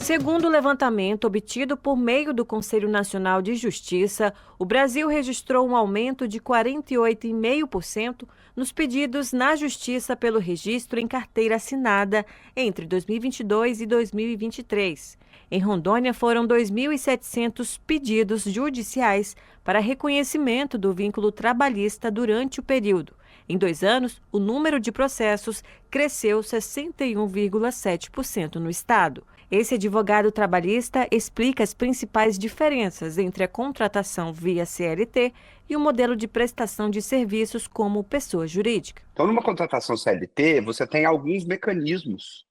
Segundo o levantamento obtido por meio do Conselho Nacional de Justiça, o Brasil registrou um aumento de 48,5% nos pedidos na Justiça pelo registro em carteira assinada entre 2022 e 2023. Em Rondônia, foram 2.700 pedidos judiciais para reconhecimento do vínculo trabalhista durante o período. Em 2 anos, o número de processos cresceu 61,7% no estado. Esse advogado trabalhista explica as principais diferenças entre a contratação via CLT e o modelo de prestação de serviços como pessoa jurídica. Então, numa contratação CLT, você tem alguns mecanismos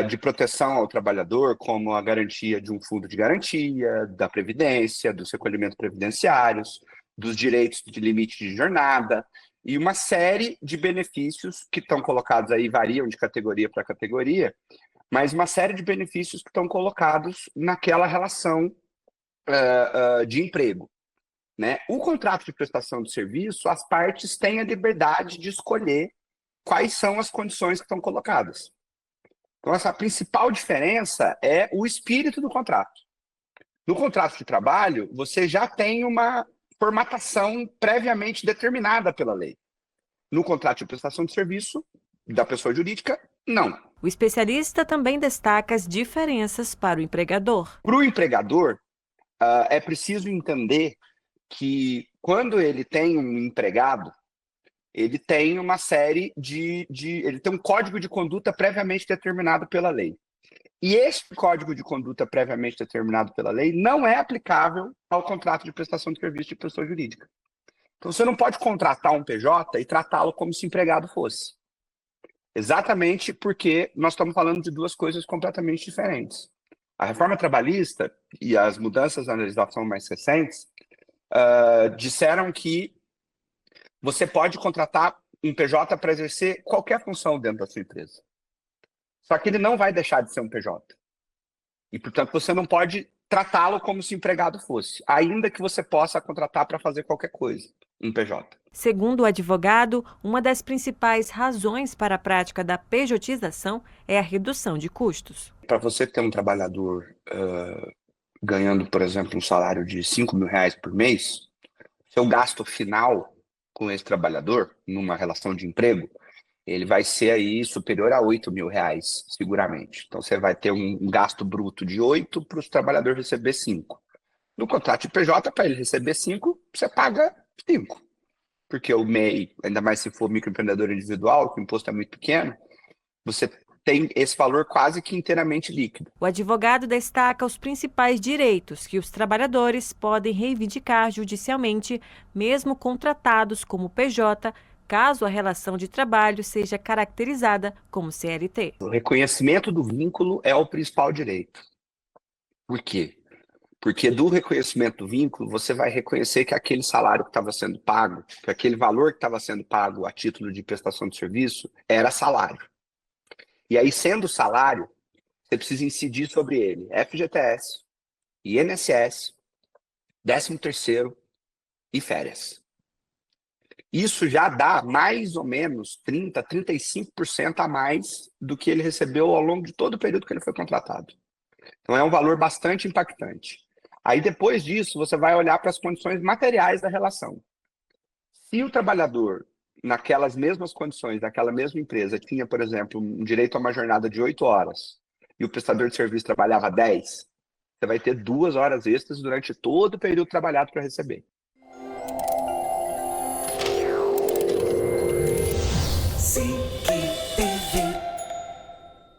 de proteção ao trabalhador, como a garantia de um fundo de garantia, da previdência, dos recolhimentos previdenciários, dos direitos de limite de jornada e uma série de benefícios que estão colocados aí, variam de categoria para categoria, mas uma série de benefícios que estão colocados naquela relação de emprego, né? O contrato de prestação de serviço, as partes têm a liberdade de escolher quais são as condições que estão colocadas. Então, essa principal diferença é o espírito do contrato. No contrato de trabalho, você já tem uma formatação previamente determinada pela lei. No contrato de prestação de serviço da pessoa jurídica, não. O especialista também destaca as diferenças para o empregador. Para o empregador, é preciso entender que quando ele tem um empregado, ele tem uma série ele tem um código de conduta previamente determinado pela lei. E esse código de conduta previamente determinado pela lei não é aplicável ao contrato de prestação de serviço de pessoa jurídica. Então você não pode contratar um PJ e tratá-lo como se empregado fosse. Exatamente porque nós estamos falando de duas coisas completamente diferentes. A reforma trabalhista e as mudanças na legislação mais recentes disseram que você pode contratar um PJ para exercer qualquer função dentro da sua empresa. Só que ele não vai deixar de ser um PJ. E, portanto, você não pode tratá-lo como se empregado fosse, ainda que você possa contratar para fazer qualquer coisa, um PJ. Segundo o advogado, uma das principais razões para a prática da pejotização é a redução de custos. Para você ter um trabalhador ganhando, por exemplo, um salário de R$ 5.000 por mês, seu gasto final com esse trabalhador, numa relação de emprego, ele vai ser aí superior a R$ 8.000, seguramente. Então, você vai ter um gasto bruto de 8 para o trabalhador receber 5. No contrato de PJ, para ele receber 5, você paga 5. Porque o MEI, ainda mais se for microempreendedor individual, que o imposto é muito pequeno, você tem esse valor quase que inteiramente líquido. O advogado destaca os principais direitos que os trabalhadores podem reivindicar judicialmente, mesmo contratados como PJ, caso a relação de trabalho seja caracterizada como CLT. O reconhecimento do vínculo é o principal direito. Por quê? Porque do reconhecimento do vínculo, você vai reconhecer que aquele salário que estava sendo pago, que aquele valor que estava sendo pago a título de prestação de serviço, era salário. E aí, sendo salário, você precisa incidir sobre ele FGTS, INSS, 13º e férias. Isso já dá mais ou menos 30%, 35% a mais do que ele recebeu ao longo de todo o período que ele foi contratado. Então é um valor bastante impactante. Aí depois disso, você vai olhar para as condições materiais da relação. Se o trabalhador, naquelas mesmas condições, daquela mesma empresa, tinha, por exemplo, um direito a uma jornada de 8 horas e o prestador de serviço trabalhava 10, você vai ter 2 horas extras durante todo o período trabalhado para receber.